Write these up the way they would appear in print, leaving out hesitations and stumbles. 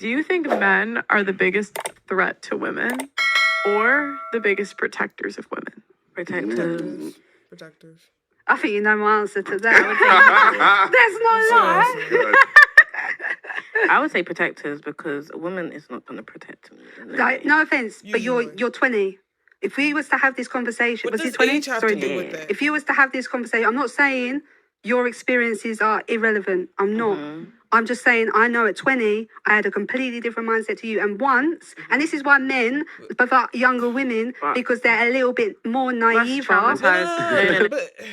Do you think men are the biggest threat to women or the biggest protectors of women? Protectors. I think you know my answer to that. There's no lie. I would say protectors because a woman is not going to protect me. Like, no offense, but you're 20. If we was to have this conversation, was it 20? Sorry, if you was to have this conversation, I'm not saying your experiences are irrelevant. I'm not. I'm just saying I know at 20, I had a completely different mindset to you. And once, and this is why men prefer younger women, because they're a little bit more naive. But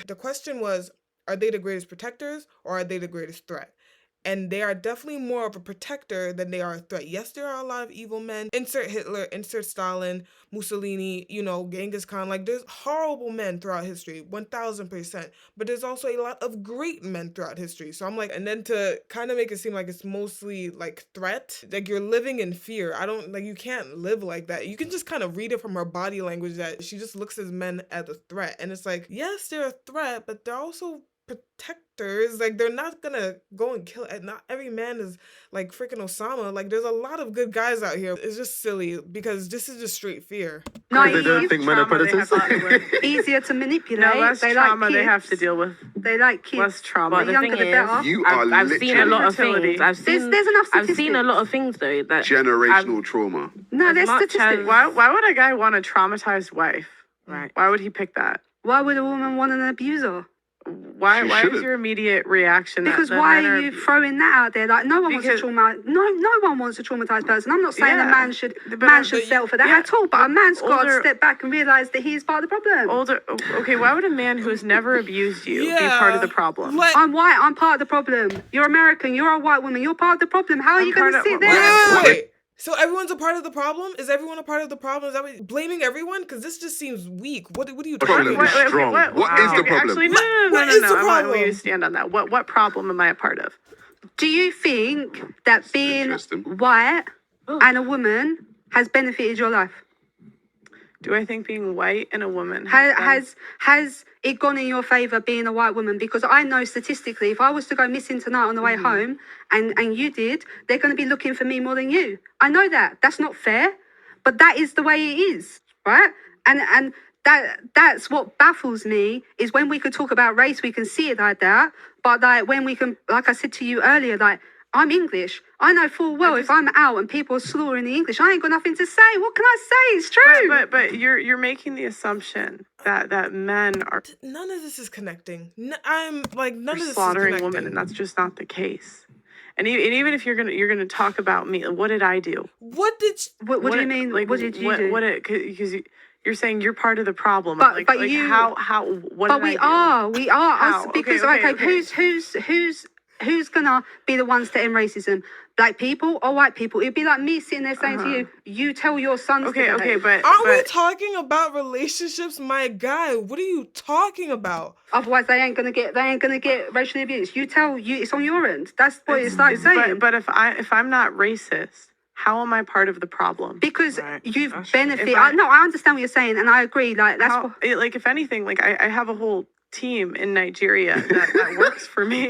the question was, are they the greatest protectors or are they the greatest threat? And they are definitely more of a protector than they are a threat. Yes, there are a lot of evil men. Insert Hitler, insert Stalin, Mussolini, Genghis Khan. Like, there's horrible men throughout history, 1000%. But there's also a lot of great men throughout history. So I'm like, and then to kind of make it seem like it's mostly like threat, like you're living in fear. You can't live like that. You can just kind of read it from her body language that she just looks at men as a threat. And it's like, yes, they're a threat, but they're also protectors. Like, they're not gonna go and kill. Not every man is like freaking Osama. Like, there's a lot of good guys out here. It's just silly because this is just straight fear. Because they don't think men are predators. Easier to manipulate. No, less trauma they have to deal with. They like kids. Less trauma. The younger, the better. I've seen a lot of things. There's enough statistics. I've seen a lot of things though that generational trauma. No, there's statistics. Why would a guy want a traumatized wife? Right. Why would he pick that? Why would a woman want an abuser? Why is your immediate reaction? Because why are you throwing that out there? Like, no one wants to traumatize. No one wants a traumatized person. I'm not saying a man should settle for that at all. But a man's got to step back and realize that he's part of the problem. Okay, why would a man who has never abused you be part of the problem? I'm white. I'm part of the problem. You're American. You're a white woman. You're part of the problem. How are you going to sit there? Wait. So everyone's a part of the problem? Is everyone a part of the problem? Is that what, blaming everyone? Because this just seems weak. What are you talking about? Strong. What is the problem? Actually, no. I want you to stand on that. What problem am I a part of? Do you think that being white and a woman has benefited your life? Do I think being white and a woman has it gone in your favour being a white woman? Because I know statistically, if I was to go missing tonight on the way home and you did, they're going to be looking for me more than you. I know that. That's not fair, but that is the way it is, right? And that's what baffles me is when we could talk about race, we can see it like that, but like when we can, like I said to you earlier, like I'm English. I know full well if I'm out and people are slaughtering the English, I ain't got nothing to say. What can I say? It's true. But you're making the assumption that men are. None of this is connecting. I'm like none of this is slaughtering women, and that's just not the case. And even if you're gonna talk about me, what did I do? What do you mean? Like, what did you do? Because you're saying you're part of the problem. But we are. Because who's gonna be the ones to end racism? Black people or white people? It'd be like me sitting there saying to you, you tell your sons. But aren't we talking about relationships, my guy? What are you talking about? Otherwise, they ain't gonna get racially abused. It's on your end. That's what it's like saying. But if I'm not racist, how am I part of the problem? Because you've benefited. I understand what you're saying, and I agree. Like that's like if anything, like I have a whole team in Nigeria that works for me,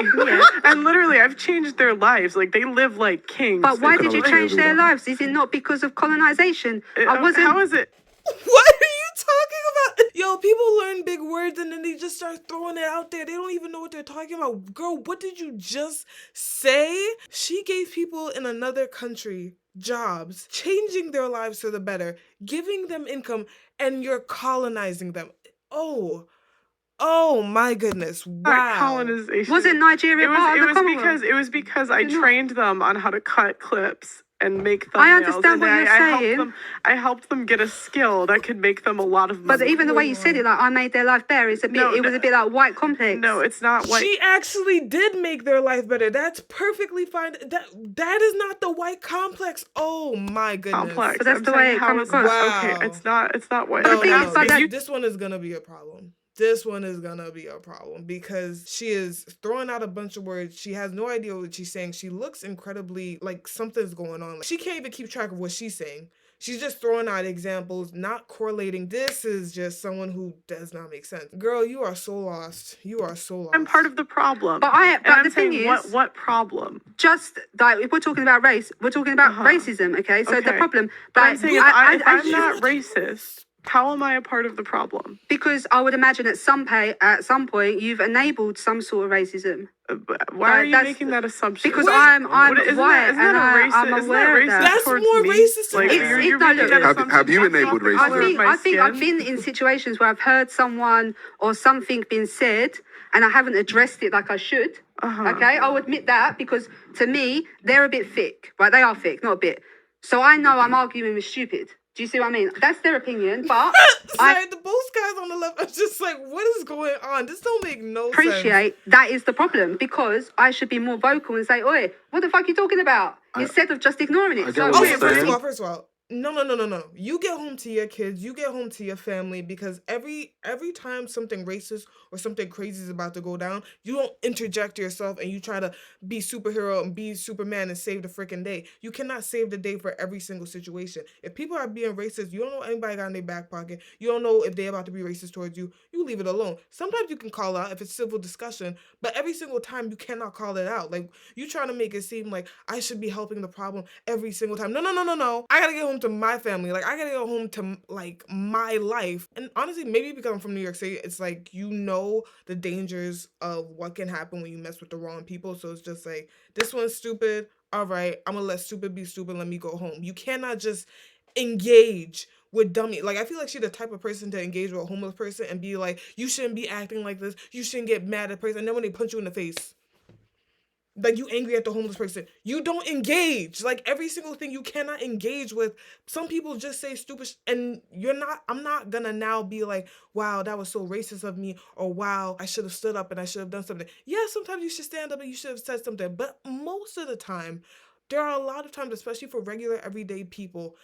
and literally I've changed their lives. Like they live like kings. But why did you change their lives? Is it not because of colonization? How is it? What are you talking about? Yo, people learn big words and then they just start throwing it out there. They don't even know what they're talking about. Girl, what did you just say? She gave people in another country jobs, changing their lives for the better, giving them income, and you're colonizing them. Oh my goodness! Wow. Colonization. Was it Nigeria part of the Commonwealth? It was because I trained them on how to cut clips and make thumbnails. I understand what you're saying. I helped them get a skill that could make them a lot of money. But even the way you said it, like I made their life better, it was a bit like white complex. No, it's not white. She actually did make their life better. That's perfectly fine. That is not the white complex. Oh my goodness. Complex. But that's the way it comes across. Wow. Okay, it's not white. No, this one is gonna be a problem. this one is gonna be a problem because she is throwing out a bunch of words. She has no idea what she's saying. She looks incredibly like something's going on. Like, she can't even keep track of what she's saying. She's just throwing out examples, not correlating. This is just someone who does not make sense. Girl, you are so lost. You are so lost. I'm part of the problem. But the thing is, what problem? just like if we're talking about race, we're talking about racism. Okay, so the Okay. problem. But like, I'm saying if I'm not racist, how am I a part of the problem? because I would imagine at some point you've enabled some sort of racism. Why are you that's- making that assumption? Because Wait, I'm isn't white that and I'm isn't aware that of that. That's towards more me? racist than Like, that. you're It's- making no, that look. Have you assumption enabled based off the racism? color of my I think I've skin. been in situations where I've heard someone or something been said and I haven't addressed it like I should. Okay, I'll admit that because to me they're a bit thick, right? They are thick, not a bit. So I know I'm arguing with stupid. Do you see what I mean? That's their opinion, but Sorry, the both guys on the left are just like, what is going on? This don't make no sense. appreciate that is the problem because I should be more vocal and say, "Oi, what the fuck are you talking about?" Instead of just ignoring it. get So what Okay, you're first saying. of all, no. You get home to your kids, you get home to your family because every time something racist or something crazy is about to go down, you don't interject yourself and you try to be superhero and be Superman and save the freaking day. You cannot save the day for every single situation. If people are being racist, you don't know anybody got in their back pocket. You don't know if they're about to be racist towards you. You leave it alone. Sometimes you can call out if it's civil discussion, but every single time you cannot call it out. Like, you trying to make it seem like I should be helping the problem every single time. No. I gotta get home to my family. Like, I gotta get home to like my life. And honestly, maybe because I'm from New York City, it's like you know the dangers of what can happen when you mess with the wrong people. So it's just like, this one's stupid. All right, I'm gonna let stupid be stupid. Let me go home. You cannot just engage with dummy. Like, I feel like she's the type of person to engage with a homeless person and be like, you shouldn't be acting like this. You shouldn't get mad at a person. And then when they punch you in the face, like, you angry at the homeless person, you don't engage. Like, every single thing you cannot engage with. Some people just say stupid and I'm not gonna now be like, wow, that was so racist of me, or wow, I should have stood up and I should have done something. Yeah, sometimes you should stand up and you should have said something, but most of the time, there are a lot of times, especially for regular everyday people,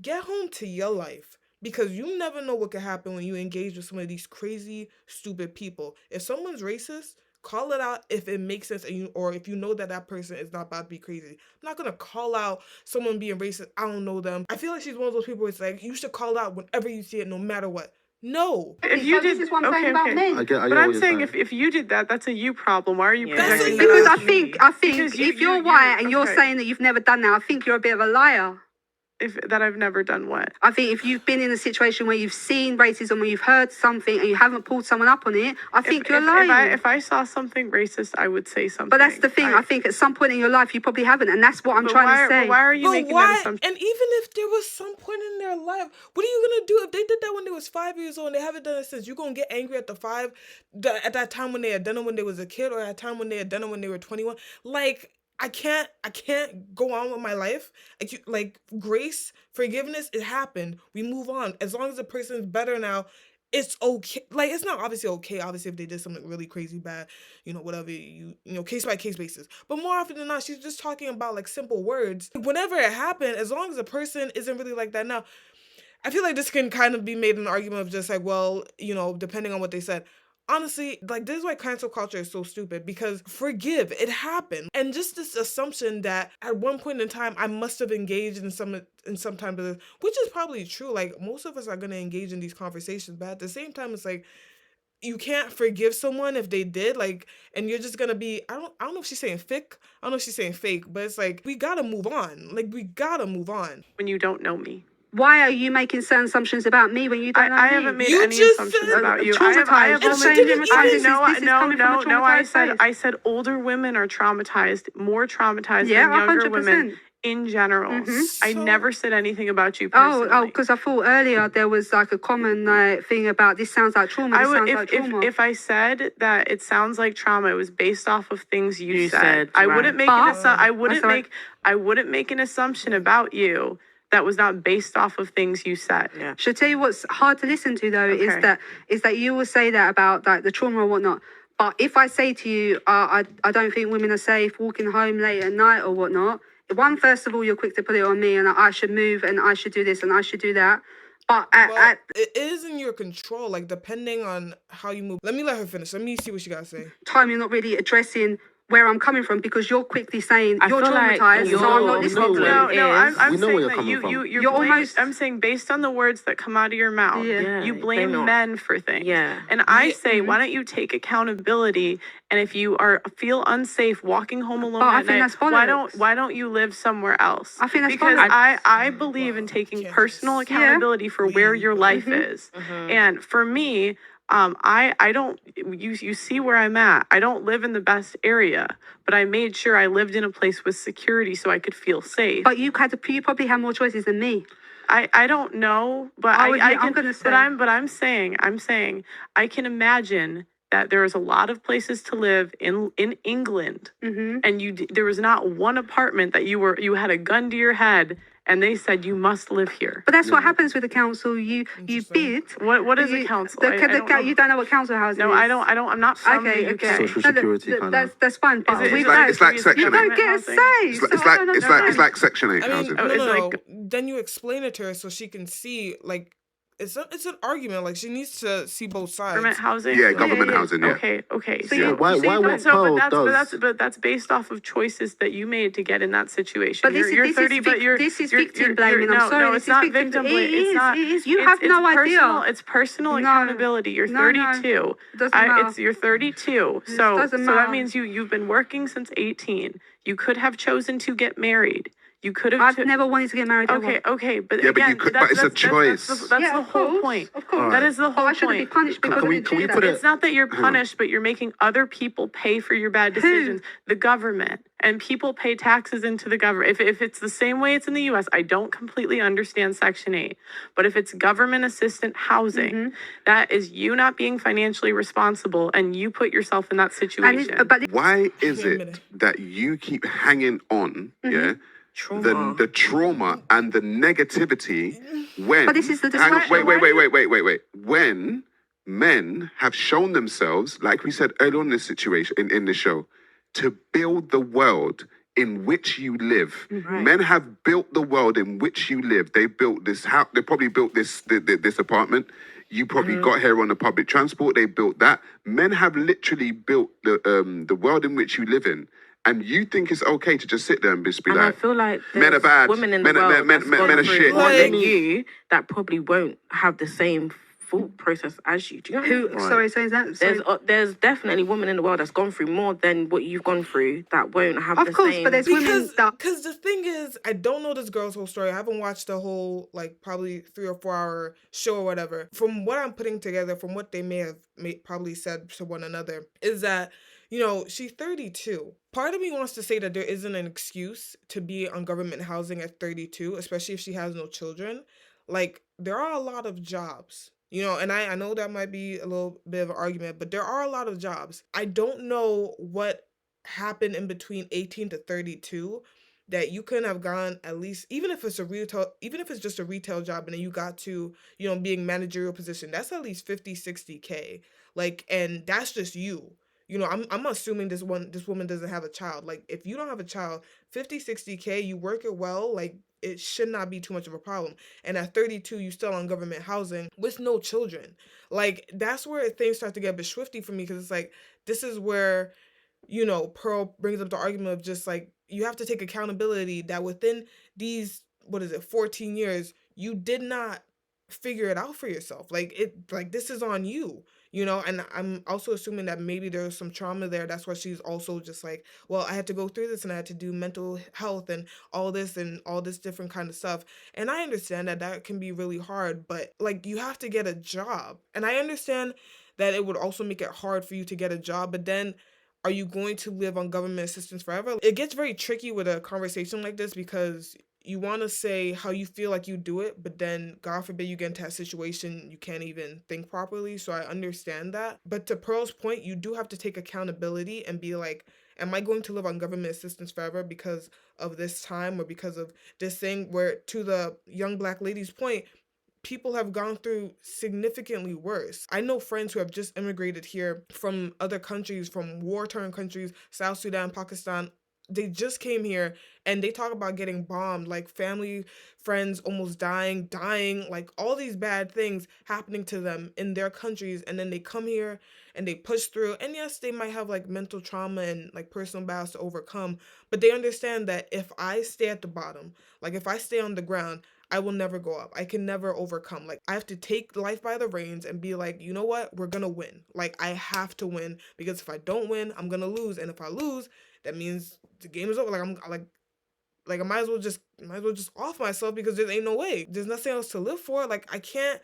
get home to your life. Because you never know what could happen when you engage with some of these crazy, stupid people. If someone's racist, call it out if it makes sense, or if you know that person is not about to be crazy. I'm not gonna call out someone being racist. I don't know them. I feel like she's one of those people where it's like, you should call out whenever you see it, no matter what. No. If you this did, is what I'm saying about men. I get but what I'm you're saying if you did that, that's a you problem. Why are you Yeah. projecting That's that Because onto I me? think Because if you're white and you're okay. saying that you've never done that, I think you're a bit of a liar. That I've never done what? I think if you've been in a situation where you've seen racism, where you've heard something and you haven't pulled someone up on it, I think you're lying. If I saw something racist, I would say something. But that's the thing. I think at some point in your life you probably haven't, and that's what I'm trying to say. But why are you making that assumption? And even if there was some point in their life, what are you gonna do if they did that when they was 5 years old and they haven't done it since? You gonna get angry at at that time when they had done it when they was a kid, or at that time when they had done it when they were 21? Like, I can't go on with my life. Like, grace, forgiveness, it happened. We move on. As long as the person's better now, it's okay. Like, it's not obviously okay, obviously, if they did something really crazy bad, whatever, case by case basis. But more often than not, she's just talking about, like, simple words. Whenever it happened, as long as the person isn't really like that now, I feel like this can kind of be made an argument of just like, well, depending on what they said. Honestly, like, this is why cancel culture is so stupid, because forgive, it happened. And just this assumption that at one point in time, I must have engaged in some time of this, which is probably true. Like, most of us are going to engage in these conversations, but at the same time, it's like, you can't forgive someone if they did, like, and you're just gonna be, I don't know if she's saying thick, I don't know if she's saying fake, but it's like, we gotta move on. Like, we gotta move on. When you don't know me. Why are you making certain assumptions about me when you don't know me? I haven't made You any just assumptions said about you. traumatized. I have And only she didn't I even- no, this is coming from a traumatized I place. said older women are traumatized, more traumatized Yeah, than younger 100%. women in general. I So- never said anything about you personally. Oh, because I thought earlier there was like a common thing about this sounds like trauma. This sounds like trauma. if I said that it sounds like trauma, it was based off of things you said, I right. wouldn't make I wouldn't make an assumption about you that was not based off of things you said. Yeah. Should I tell you what's hard to listen to though Okay. is that you will say that about like the trauma or whatnot. But if I say to you, I don't think women are safe walking home late at night or whatnot. One, first of all, you're quick to put it on me and I should move and I should do this and I should do that. But Well, it is in your control, like depending on how you move. Let me let her finish. Let me see what she got to say. time, you're not really addressing where I'm coming from because you're quickly saying I you're feel like traumatized, so I'm not your listening to problem you. No, is- I'm We know saying where you're that coming from. you're You're blaming, almost- I'm saying based on the words that come out of your mouth, Yeah. you Yeah, blame blame men for things. Yeah. And I Yeah. say, why don't you take accountability? And if you feel unsafe walking home alone But I at think night, that's bollocks. why don't you live somewhere else? I think that's because bollocks. I believe in taking Can't personal just accountability for where leave. your life is. And for me, I don't, you see where I'm at. I don't live in the best area, but I made sure I lived in a place with security so I could feel safe. But you probably had more choices than me. I don't know, but I'm can, gonna say. but I'm saying I can imagine that there's a lot of places to live in England, and there was not one apartment that you had a gun to your head and they said you must live here. But that's what happens with the council. You bid. What is a council? I don't know. You don't know what council housing No, is. I don't. I'm not from the UK. Social security kind of. That's fine. But Is it- we is don't. that It's like is it Section You don't government get a housing? say. It's like so I don't understand. it's like Section 8 I mean, housing. no, it's no. like- Then you explain it to her so she can see, like, it's an argument. Like, she needs to see both sides. Government housing. Yeah, government yeah. housing. Yeah. Okay. So Yeah, you- why so you what don't- Pearl but does? that's based off of choices that you made to get in that situation. But this you're is 30, but you're this is you're- victim you're- blaming. No, I'm sorry. no, this it's is not victim victim blaming. blaming. It's not. It is. You it's- have it's no personal, idea. It's personal No. accountability. You're No, 32. Doesn't matter. You're 32. It So doesn't that matter. means you've been working since 18. You could have chosen to get married. You could have. I've never wanted to get married. Okay, but Yeah, but you again, could- but it's a choice. That's Yeah, the of whole course, point. of course. That is the But whole I shouldn't be point. punished because Can I we- didn't can we do put that. it- It's not that you're punished, but you're making other people pay for your bad decisions. The government, and people pay taxes into the government. If it's the same way it's in the U.S., I don't completely understand Section 8, but if it's government assistant housing, that is you not being financially responsible, and you put yourself in that situation. Why is Wait a it minute. that you keep hanging on, Trauma. the trauma and the negativity when... But this is the Hang on, discussion. wait. When men have shown themselves, like we said earlier on in this situation, in the show, to build the world in which you live. Men have built the world in which you live. They built this house. They probably built this apartment. You probably got here on the public transport. They built that. Men have literally built the world in which you live in. And you think it's okay to just sit there and just be And I like, feel like men are there's bad. women in Men the are- world men- that's men- gone men are through shit. more than Like- you that probably won't have the same thought process as you. Do you know what I mean? Who? Sorry, so is that? Sorry. There's definitely women in the world that's gone through more than what you've gone through that won't have Of the course, same. but there's women that. Because the thing is, I don't know this girl's whole story. I haven't watched the whole, like, probably 3 or 4 hour show or whatever. From what I'm putting together, from what they may have probably said to one another, is that, you know, she's 32. Part of me wants to say that there isn't an excuse to be on government housing at 32, especially if she has no children. Like, there are a lot of jobs. You know, and I know that might be a little bit of an argument, but there are a lot of jobs. I don't know what happened in between 18 to 32 that you couldn't have gone at least, even if it's just a retail job and then you got to, you know, being managerial position, that's at least 50, 60K. Like, and that's just you. You know, I'm assuming this woman doesn't have a child. Like, if you don't have a child, 50, 60K, you work it well, like, it should not be too much of a problem. And at 32, you still on government housing with no children. Like, that's where things start to get a bit swifty for me, because it's like, this is where, you know, Pearl brings up the argument of just like, you have to take accountability that within these, 14 years, you did not figure it out for yourself. Like, this is on you. You know, and I'm also assuming that maybe there's some trauma there. That's why she's also just like, well, I had to go through this and I had to do mental health and all this different kind of stuff. And I understand that can be really hard, but like, you have to get a job. And I understand that it would also make it hard for you to get a job, but then are you going to live on government assistance forever? It gets very tricky with a conversation like this because you want to say how you feel like you do it, but then God forbid you get into that situation, you can't even think properly. So I understand that. But to Pearl's point, you do have to take accountability and be like, am I going to live on government assistance forever because of this time or because of this thing? Where, to the young black lady's point, people have gone through significantly worse. I know friends who have just immigrated here from other countries, from war-torn countries, South Sudan, Pakistan, they just came here and they talk about getting bombed, like family, friends almost dying, like all these bad things happening to them in their countries, and then they come here and they push through. And yes, they might have like mental trauma and like personal battles to overcome, but they understand that if I stay at the bottom, like if I stay on the ground, I will never go up. I can never overcome. Like, I have to take life by the reins and be like, you know what? We're gonna win. Like, I have to win, because if I don't win, I'm gonna lose. And if I lose, that means the game is over. Like, I might as well just off myself, because there ain't no way. There's nothing else to live for. Like,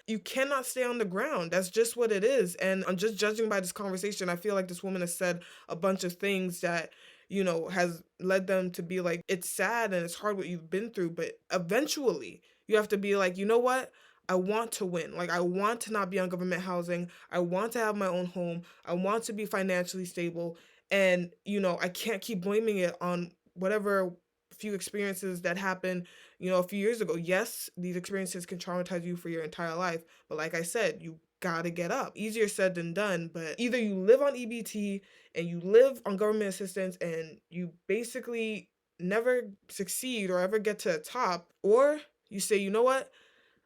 you cannot stay on the ground. That's just what it is. And I'm just judging by this conversation. I feel like this woman has said a bunch of things that, you know, has led them to be like, it's sad and it's hard what you've been through, but eventually you have to be like, you know what? I want to win. Like, I want to not be on government housing. I want to have my own home. I want to be financially stable. And, you know, I can't keep blaming it on whatever few experiences that happened, you know, a few years ago. Yes, these experiences can traumatize you for your entire life. But like I said, you gotta get up. Easier said than done. But either you live on EBT and you live on government assistance and you basically never succeed or ever get to the top, or you say, you know what?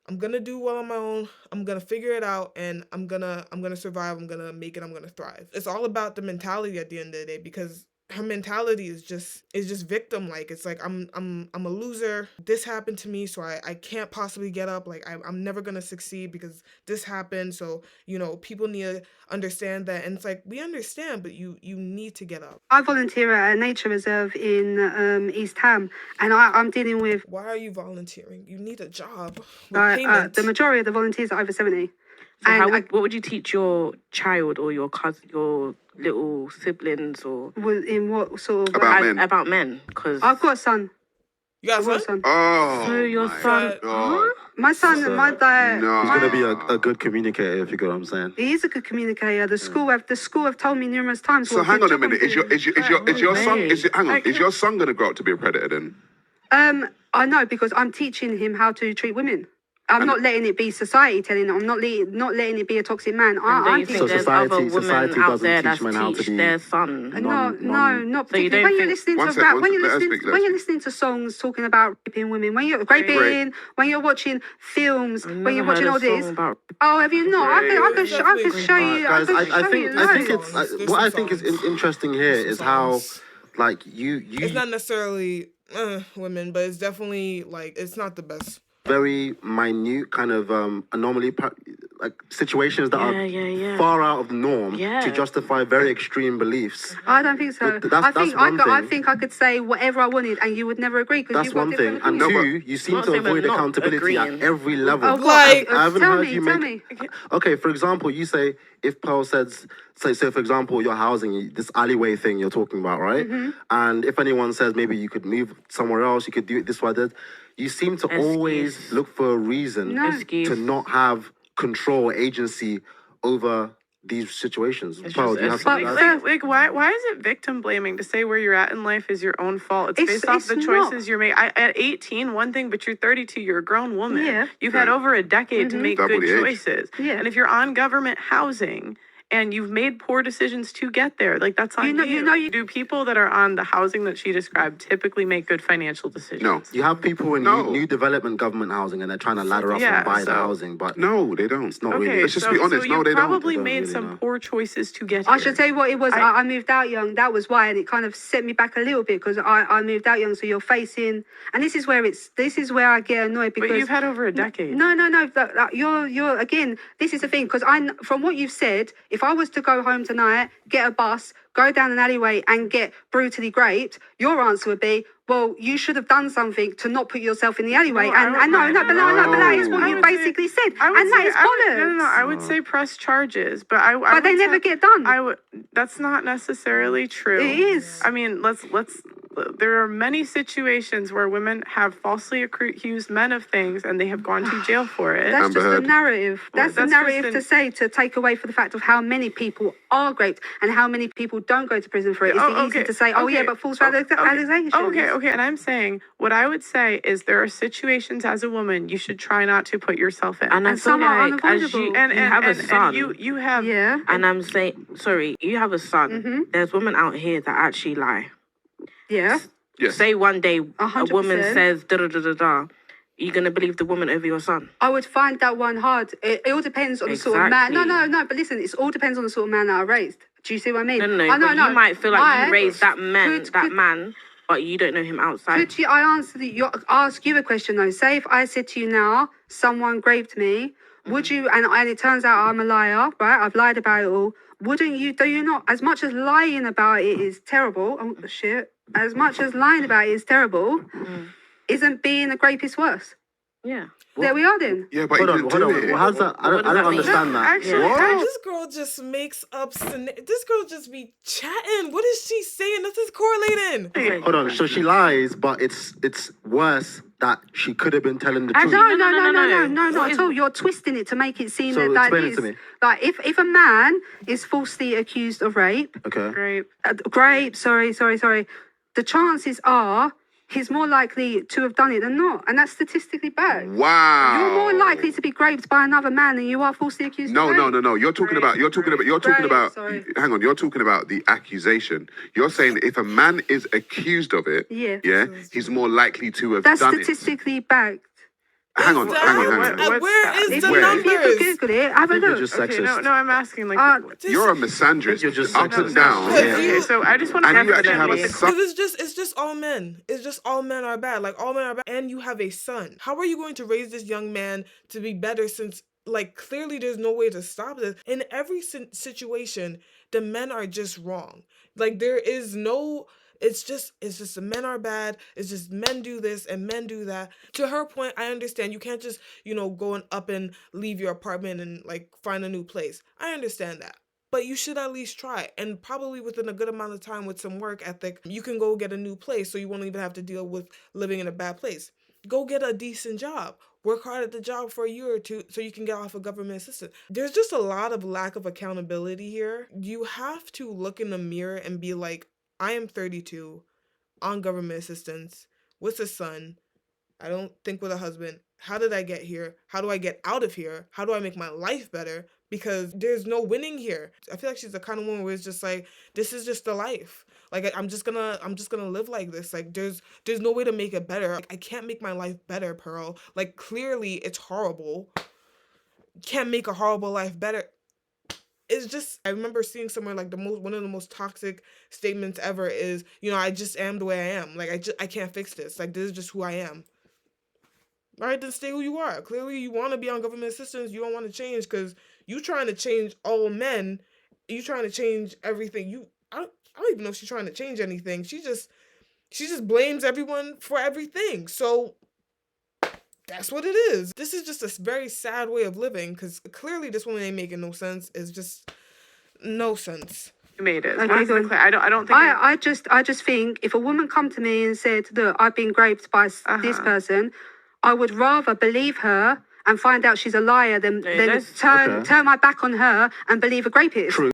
I'm gonna do well on my own. I'm gonna figure it out, and I'm gonna survive. I'm gonna make it. I'm gonna thrive. It's all about the mentality at the end of the day, because her mentality is just victim like. It's like, I'm a loser. This happened to me, so I can't possibly get up. Like, I'm never gonna succeed because this happened. So, you know, people need to understand that. And it's like, we understand, but you need to get up. I volunteer at a nature reserve in East Ham, and I'm dealing with. Why are you volunteering? You need a job with payment. The majority of the volunteers are over 70. So And what would you teach your child or your cousin, your little siblings, or in what sort of About men. men? Because I've got a son. You got I've got a a son. Oh, so your my son, God. My son, So, my dad. no. He's my- gonna be a good communicator, if you get what I'm saying. He is a good communicator. The school have told me numerous times. So what hang good on a job I'm minute. Is your way. son? Is your son gonna grow up to be a predator then? doing. I know, because I'm teaching him how to treat women. I'm not letting it be society telling him. I'm not letting it be a toxic man. don't I'm you think So teaching. there's other society women out doesn't there teach that men how to teach be their son? No, not So you particularly. don't When you're think- listening One to sec, rap, one when sec, you're let us listening, speak, when let you're us- listening to songs talking about raping women, when you're raping, when you're watching films, I've when you're never watching all heard a song this. about- Oh, have you not? I could show you. Guys, I think songs. it's There's what I some think is songs. interesting here There's is some how, songs. like, you It's not necessarily women, but it's definitely like, it's not the best. very minute kind of anomaly, like situations that Yeah. are far out of the norm Yeah. to justify very extreme beliefs. I don't think so. That's one I thing. think I could say whatever I wanted, and you would never agree because That's you've got one thing. different And opinions. two, you seem not to saying we're avoid not accountability at agreeing. every level. Oh, Like- what? I haven't Tell heard me, you tell make. me. Okay, for example, you say if Pearl says, say for example, your housing, this alleyway thing you're talking about, right? Mm-hmm. And if anyone says maybe you could move somewhere else, you could do it this way, that, you seem to always Excuse. look for a reason No. Excuse. to not have control, agency over these situations. Pearl, do you have something to add? Like, why is it victim blaming to say where you're at in life is your own fault? It's based off the it's choices not. you're making. At 18, one thing, but you're 32, you're a grown woman. Yeah. You've had over a decade to make Double good the age. choices. Yeah. And if you're on government housing and you've made poor decisions to get there, like, that's on you. Do people that are on the housing that she described typically make good financial decisions? No. You have people in No. new development government housing and they're trying to ladder up Yeah, and buy the so- housing, but No, they don't. it's not Okay, really. Let's just be honest. So No, you they don't. probably They don't made really some know. poor choices to get here. I should tell you what it was. I moved out young. That was why, and it kind of set me back a little bit because I moved out young. So you're facing, and this is where I get annoyed because But you've had over a decade. No. You're again. This is the thing because from what you've said, if I was to go home tonight, get a bus, go down an alleyway, and get brutally raped, your answer would be, well, you should have done something to not put yourself in the alleyway. No, But that is what I you would basically said, I would and that say- is I bollocks. would, I would say press charges, but But they never get done. That's not necessarily true. It is. I mean, let's. There are many situations where women have falsely accused men of things, and they have gone to jail for it. That's Amber just the Heard. narrative. That's the that's narrative just to take away for the fact of how many people are raped and how many people don't go to prison for it. It's easy to say, but false allegations. Okay. And I'm saying, what I would say is there are situations as a woman you should try not to put yourself in. And I And feel some are like as unavoidable. you, and you have a son. you have Yeah. And I'm saying, sorry, you have a son. There's women out here that actually lie. Yeah. Yes. Say one day a 100%. woman says da da da da da. You're gonna believe the woman over your son. I would find that one hard. It all depends on the sort of man. No. But listen, it all depends on the sort of man that I raised. Do you see what I mean? No. I know, But you might feel like you raised that man, could- man, but you don't know him outside. Could you? I ask you a question though. Say if I said to you now, someone raped me, would you? And it turns out I'm a liar, right? I've lied about it all. Wouldn't you? Do you not? As much as lying about it is terrible. Oh shit! As much as lying about it is terrible, isn't being a rapist worse? Yeah. There we are then. Yeah, but Hold you on, can hold do on. it. Well, how's that? I don't understand that. Actually, This girl just makes up. This girl just be chatting. What is she saying? This is correlating. Hold on. So she lies, but it's worse that she could have been telling the truth. No, not at all. You're twisting it to make it seem So that explain it is. to me. Like, if a man is falsely accused of rape, Okay. great. sorry, the chances are he's more likely to have done it than not. And that's statistically backed. Wow. You're more likely to be raped by another man than you are falsely accused of rape. No. You're talking about. Sorry. Hang on. You're talking about the accusation. You're saying if a man is accused of it, Yeah. he's more likely to have That's done it. statistically backed. Hang on. What- Where is If the you numbers? could Google it, have a You're look. just Okay, sexist. no, I'm asking like. You're a misandrist. You're just up and sexist. down. Yeah. Okay, so I just want to And you actually have a definitely. son. Because it's just all men. It's just all men are bad. Like all men are bad. And you have a son. How are you going to raise this young man to be better since like clearly there's no way to stop this? In every situation, the men are just wrong. Like there is no it's just the men are bad. It's just men do this and men do that. To her point, I understand you can't just, go up and leave your apartment and like find a new place. I understand that. But you should at least try. And probably within a good amount of time with some work ethic, you can go get a new place so you won't even have to deal with living in a bad place. Go get a decent job. Work hard at the job for a year or two so you can get off of government assistance. There's just a lot of lack of accountability here. You have to look in the mirror and be like, I am 32, on government assistance, with a son. I don't think with a husband. How did I get here? How do I get out of here? How do I make my life better? Because there's no winning here. I feel like she's the kind of woman where it's just like, this is just the life. Like I'm just gonna live like this. Like there's no way to make it better. Like, I can't make my life better, Pearl. Like clearly it's horrible. Can't make a horrible life better. It's just, I remember seeing somewhere like one of the most toxic statements ever is, I just am the way I am. Like I can't fix this. Like this is just who I am. All right, then stay who you are. Clearly you want to be on government assistance. You don't want to change because you trying to change all men. You trying to change everything. I don't even know if she's trying to change anything. She just blames everyone for everything. So that's what it is. This is just a very sad way of living because clearly this woman ain't making no sense. It's just no sense. You made it. Okay, good. I don't think. I just think if a woman come to me and said, look, I've been raped by this person, I would rather believe her and find out she's a liar than turn my back on her and believe a rapist. True.